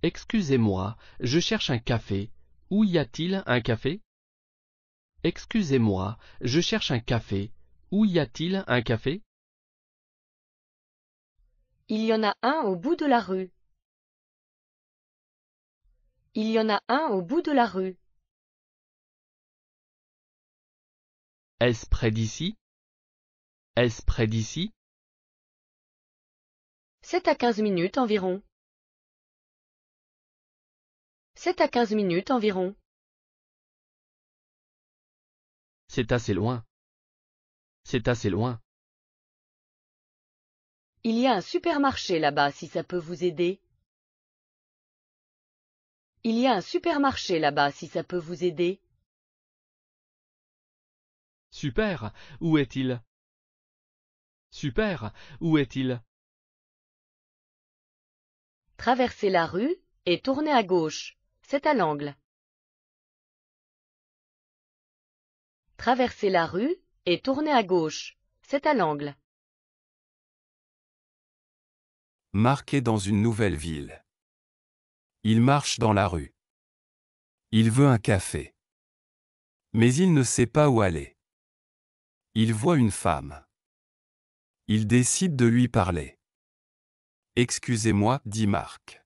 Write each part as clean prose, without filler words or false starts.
Excusez-moi, je cherche un café. Où y a-t-il un café? Excusez-moi, je cherche un café. Où y a-t-il un café? Il y en a un au bout de la rue. Il y en a un au bout de la rue. Est-ce près d'ici? Est-ce près d'ici? C'est à 15 minutes environ. C'est à 15 minutes environ. C'est assez loin. C'est assez loin. Il y a un supermarché là-bas si ça peut vous aider. Il y a un supermarché là-bas si ça peut vous aider. Super, où est-il? Super, où est-il? Traversez la rue et tournez à gauche. C'est à l'angle. Traversez la rue et tournez à gauche. C'est à l'angle. Marc est dans une nouvelle ville. Il marche dans la rue. Il veut un café. Mais il ne sait pas où aller. Il voit une femme. Il décide de lui parler. Excusez-moi, dit Marc.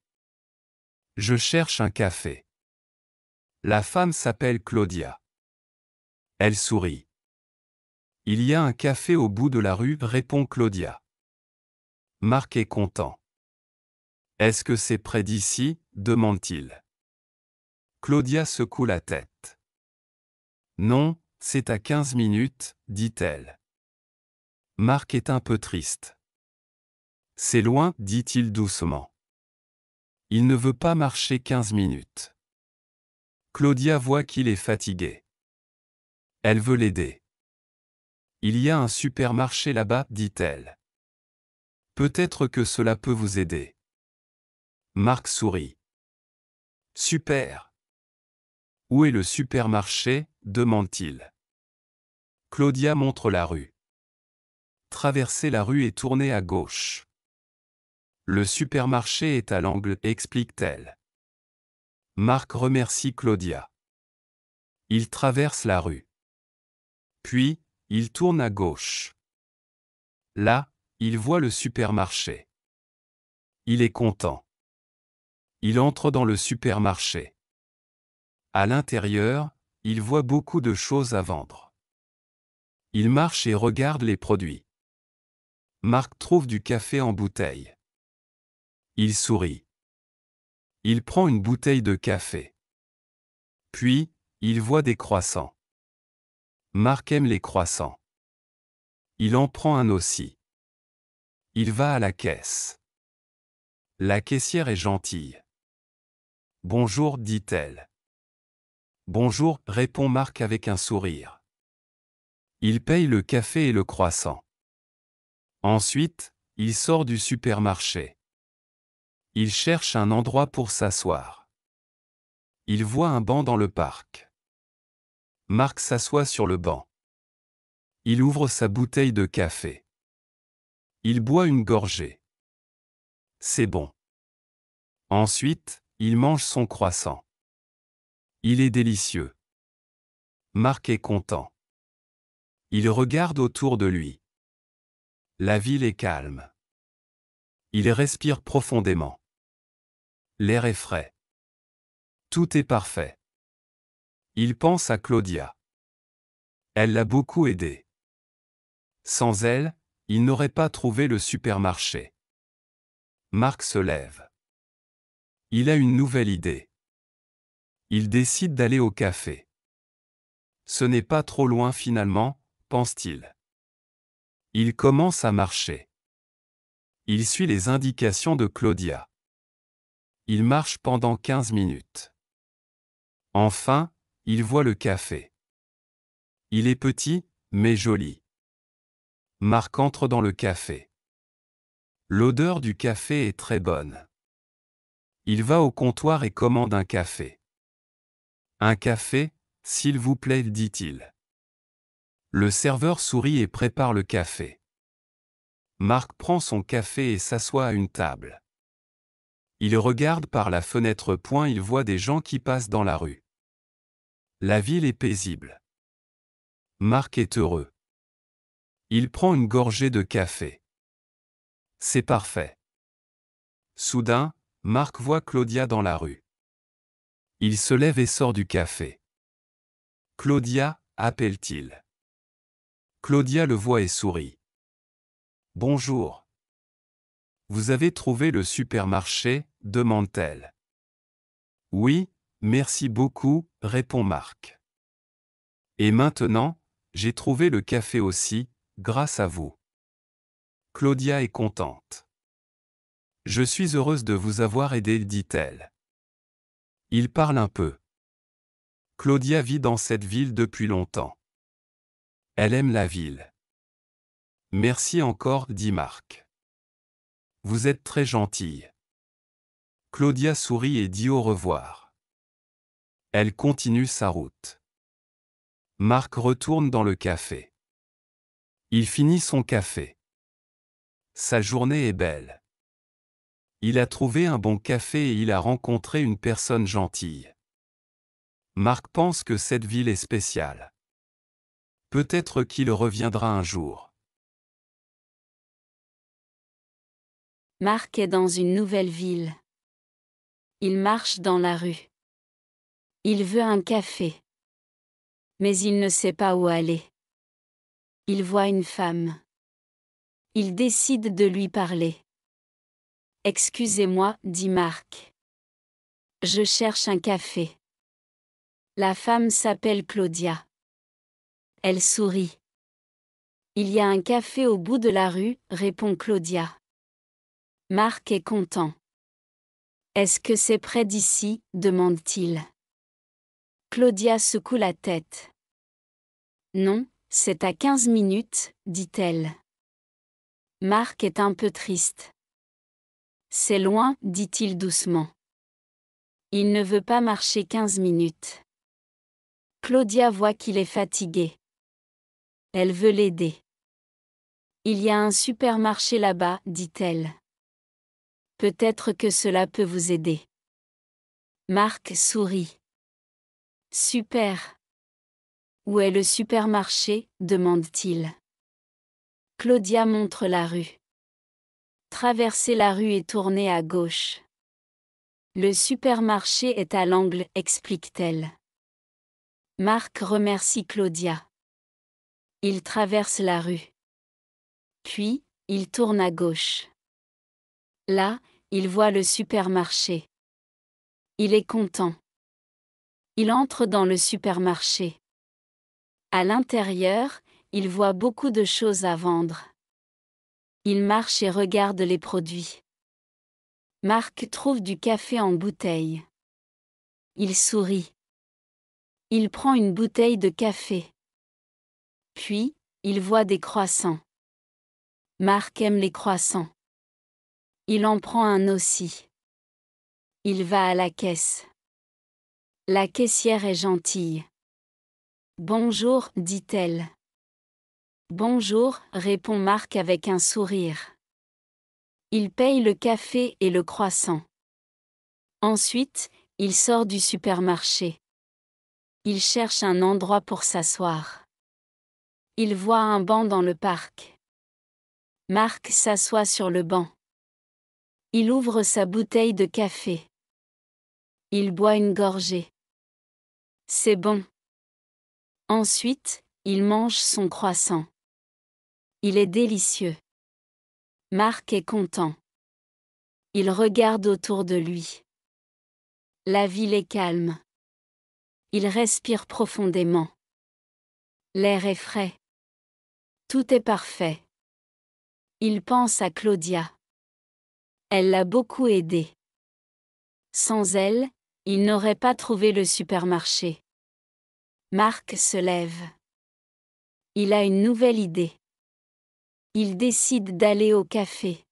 Je cherche un café. La femme s'appelle Claudia. Elle sourit. Il y a un café au bout de la rue, répond Claudia. Marc est content. Est-ce que c'est près d'ici? Demande-t-il. Claudia secoue la tête. Non, c'est à 15 minutes, dit-elle. Marc est un peu triste. C'est loin, dit-il doucement. Il ne veut pas marcher 15 minutes. Claudia voit qu'il est fatigué. Elle veut l'aider. Il y a un supermarché là-bas, dit-elle. Peut-être que cela peut vous aider. Marc sourit. Super. Où est le supermarché? Demande-t-il. Claudia montre la rue. Traversez la rue et tournez à gauche. Le supermarché est à l'angle, explique-t-elle. Marc remercie Claudia. Il traverse la rue. Puis, il tourne à gauche. Là, il voit le supermarché. Il est content. Il entre dans le supermarché. À l'intérieur, il voit beaucoup de choses à vendre. Il marche et regarde les produits. Marc trouve du café en bouteille. Il sourit. Il prend une bouteille de café. Puis, il voit des croissants. Marc aime les croissants. Il en prend un aussi. Il va à la caisse. La caissière est gentille. Bonjour, dit-elle. Bonjour, répond Marc avec un sourire. Il paye le café et le croissant. Ensuite, il sort du supermarché. Il cherche un endroit pour s'asseoir. Il voit un banc dans le parc. Marc s'assoit sur le banc. Il ouvre sa bouteille de café. Il boit une gorgée. C'est bon. Ensuite, il mange son croissant. Il est délicieux. Marc est content. Il regarde autour de lui. La ville est calme. Il respire profondément. L'air est frais. Tout est parfait. Il pense à Claudia. Elle l'a beaucoup aidé. Sans elle, il n'aurait pas trouvé le supermarché. Marc se lève. Il a une nouvelle idée. Il décide d'aller au café. Ce n'est pas trop loin finalement, pense-t-il. Il commence à marcher. Il suit les indications de Claudia. Il marche pendant 15 minutes. Enfin, il voit le café. Il est petit, mais joli. Marc entre dans le café. L'odeur du café est très bonne. Il va au comptoir et commande un café. Un café, s'il vous plaît, dit-il. Le serveur sourit et prépare le café. Marc prend son café et s'assoit à une table. Il regarde par la fenêtre. Il voit des gens qui passent dans la rue. La ville est paisible. Marc est heureux. Il prend une gorgée de café. C'est parfait. Soudain, Marc voit Claudia dans la rue. Il se lève et sort du café. Claudia, appelle-t-il. Claudia le voit et sourit. Bonjour. Vous avez trouvé le supermarché, demande-t-elle. Oui, merci beaucoup, répond Marc. Et maintenant, j'ai trouvé le café aussi, grâce à vous. Claudia est contente. Je suis heureuse de vous avoir aidé, dit-elle. Ils parlent un peu. Claudia vit dans cette ville depuis longtemps. Elle aime la ville. Merci encore, dit Marc. Vous êtes très gentille. Claudia sourit et dit au revoir. Elle continue sa route. Marc retourne dans le café. Il finit son café. Sa journée est belle. Il a trouvé un bon café et il a rencontré une personne gentille. Marc pense que cette ville est spéciale. Peut-être qu'il reviendra un jour. Marc est dans une nouvelle ville. Il marche dans la rue. Il veut un café. Mais il ne sait pas où aller. Il voit une femme. Il décide de lui parler. Excusez-moi, dit Marc. Je cherche un café. La femme s'appelle Claudia. Elle sourit. Il y a un café au bout de la rue, répond Claudia. Marc est content. Est-ce que c'est près d'ici, demande-t-il. Claudia secoue la tête. Non, c'est à 15 minutes, dit-elle. Marc est un peu triste. C'est loin, dit-il doucement. Il ne veut pas marcher 15 minutes. Claudia voit qu'il est fatigué. Elle veut l'aider. Il y a un supermarché là-bas, dit-elle. Peut-être que cela peut vous aider. Marc sourit. Super. Où est le supermarché, demande-t-il. Claudia montre la rue. Traverser la rue et tourner à gauche. Le supermarché est à l'angle, explique-t-elle. Marc remercie Claudia. Il traverse la rue. Puis, il tourne à gauche. Là, il voit le supermarché. Il est content. Il entre dans le supermarché. À l'intérieur, il voit beaucoup de choses à vendre. Il marche et regarde les produits. Marc trouve du café en bouteille. Il sourit. Il prend une bouteille de café. Puis, il voit des croissants. Marc aime les croissants. Il en prend un aussi. Il va à la caisse. La caissière est gentille. Bonjour, dit-elle. Bonjour, répond Marc avec un sourire. Il paye le café et le croissant. Ensuite, il sort du supermarché. Il cherche un endroit pour s'asseoir. Il voit un banc dans le parc. Marc s'assoit sur le banc. Il ouvre sa bouteille de café. Il boit une gorgée. C'est bon. Ensuite, il mange son croissant. Il est délicieux. Marc est content. Il regarde autour de lui. La ville est calme. Il respire profondément. L'air est frais. Tout est parfait. Il pense à Claudia. Elle l'a beaucoup aidé. Sans elle, il n'aurait pas trouvé le supermarché. Marc se lève. Il a une nouvelle idée. Il décide d'aller au café.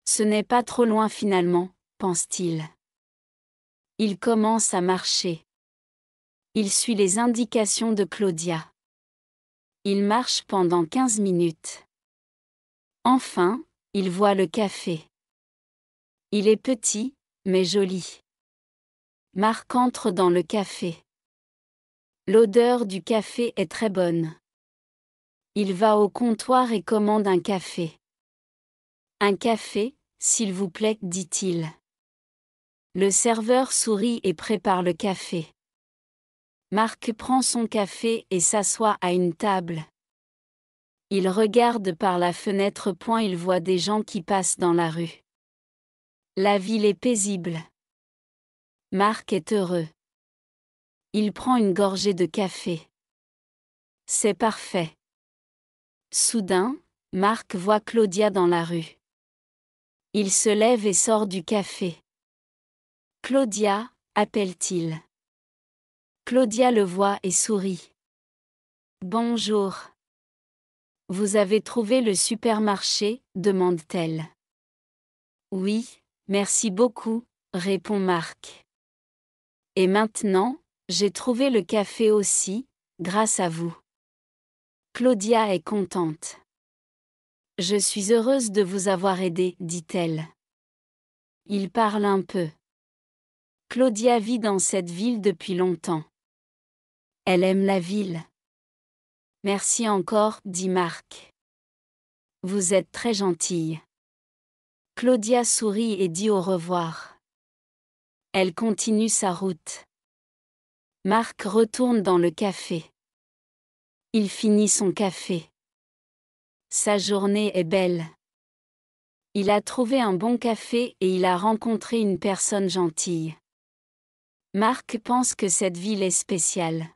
Ce n'est pas trop loin finalement, pense-t-il. Il commence à marcher. Il suit les indications de Claudia. Il marche pendant 15 minutes. Enfin, il voit le café. Il est petit, mais joli. Marc entre dans le café. L'odeur du café est très bonne. Il va au comptoir et commande un café. Un café, s'il vous plaît, dit-il. Le serveur sourit et prépare le café. Marc prend son café et s'assoit à une table. Il regarde par la fenêtre. Il voit des gens qui passent dans la rue. La ville est paisible. Marc est heureux. Il prend une gorgée de café. C'est parfait. Soudain, Marc voit Claudia dans la rue. Il se lève et sort du café. Claudia, appelle-t-il. Claudia le voit et sourit. Bonjour. Vous avez trouvé le supermarché, demande-t-elle. Oui, merci beaucoup, répond Marc. Et maintenant, j'ai trouvé le café aussi, grâce à vous. Claudia est contente. Je suis heureuse de vous avoir aidé, dit-elle. Il parle un peu. Claudia vit dans cette ville depuis longtemps. Elle aime la ville. Merci encore, dit Marc. Vous êtes très gentille. Claudia sourit et dit au revoir. Elle continue sa route. Marc retourne dans le café. Il finit son café. Sa journée est belle. Il a trouvé un bon café et il a rencontré une personne gentille. Marc pense que cette ville est spéciale.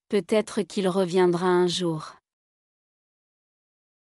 Peut-être qu'il reviendra un jour.